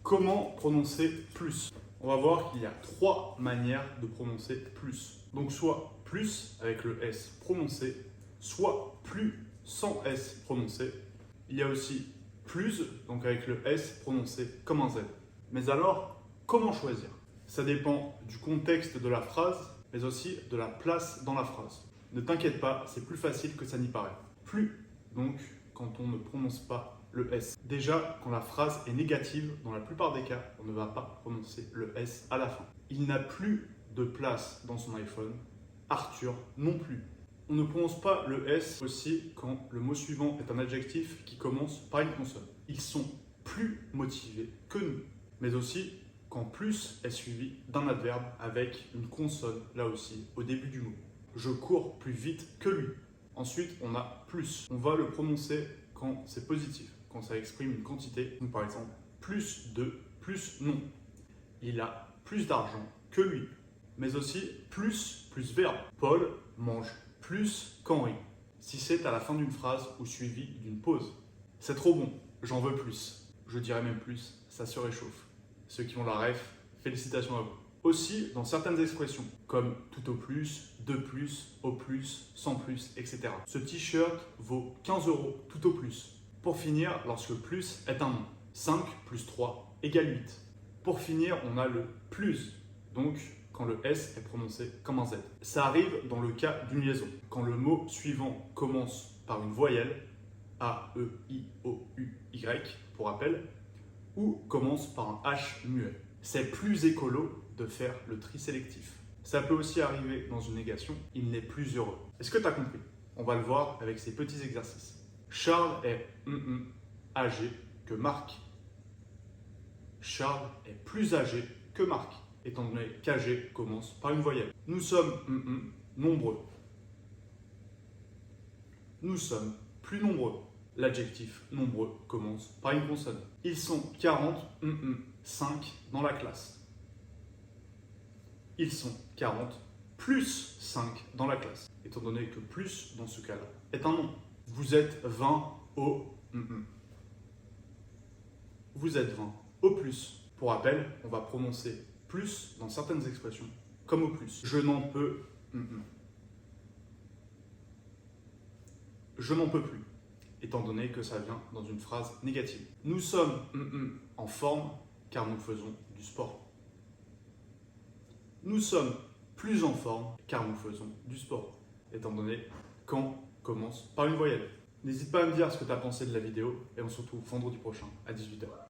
Comment prononcer plus? On va voir qu'il y a 3 manières de prononcer plus. Donc soit plus avec le S prononcé, soit plus sans S prononcé. Il y a aussi plus, donc avec le S prononcé comme un Z. Mais alors, comment choisir? Ça dépend du contexte de la phrase, mais aussi de la place dans la phrase. Ne t'inquiète pas, c'est plus facile que ça n'y paraît. Plus, donc, quand on ne prononce pas le S. Déjà, quand la phrase est négative, dans la plupart des cas, on ne va pas prononcer le S à la fin. Il n'a plus de place dans son iPhone. Arthur non plus. On ne prononce pas le S aussi quand le mot suivant est un adjectif qui commence par une consonne. Ils sont plus motivés que nous. Mais aussi quand plus est suivi d'un adverbe avec une consonne là aussi au début du mot. Je cours plus vite que lui. Ensuite, on a plus. On va le prononcer quand c'est positif, quand ça exprime une quantité. Donc, par exemple, plus de, plus non. Il a plus d'argent que lui. Mais aussi plus verbe. Paul mange plus qu'Henri. Si c'est à la fin d'une phrase ou suivi d'une pause. C'est trop bon, j'en veux plus. Je dirais même plus, ça se réchauffe. Ceux qui ont la ref, félicitations à vous. Aussi dans certaines expressions, comme tout au plus, de plus, au plus, sans plus, etc. Ce t-shirt vaut 15 € tout au plus. Pour finir, lorsque plus est un nom. 5 plus 3 égale 8. Pour finir, on a le plus, donc quand le S est prononcé comme un Z. Ça arrive dans le cas d'une liaison, quand le mot suivant commence par une voyelle, A, E, I, O, U, Y, pour rappel, ou commence par un H muet. C'est plus écolo de faire le tri sélectif. Ça peut aussi arriver dans une négation, il n'est plus heureux. Est-ce que tu as compris? On va le voir avec ces petits exercices. Charles est âgé que Marc. Charles est plus âgé que Marc, étant donné qu'âgé commence par une voyelle. Nous sommes nombreux. Nous sommes plus nombreux. L'adjectif nombreux commence par une consonne. Ils sont 40, 5 dans la classe. Ils sont 40 plus 5 dans la classe, étant donné que plus, dans ce cas-là, est un nom. Vous êtes 20 au Vous êtes 20 au plus. Pour rappel, on va prononcer plus dans certaines expressions, comme au plus. Je n'en peux Je n'en peux plus, étant donné que ça vient dans une phrase négative. Nous sommes en forme car nous faisons du sport. Nous sommes plus en forme car nous faisons du sport, étant donné quand commence par une voyelle. N'hésite pas à me dire ce que tu as pensé de la vidéo et on se retrouve vendredi prochain à 18 h.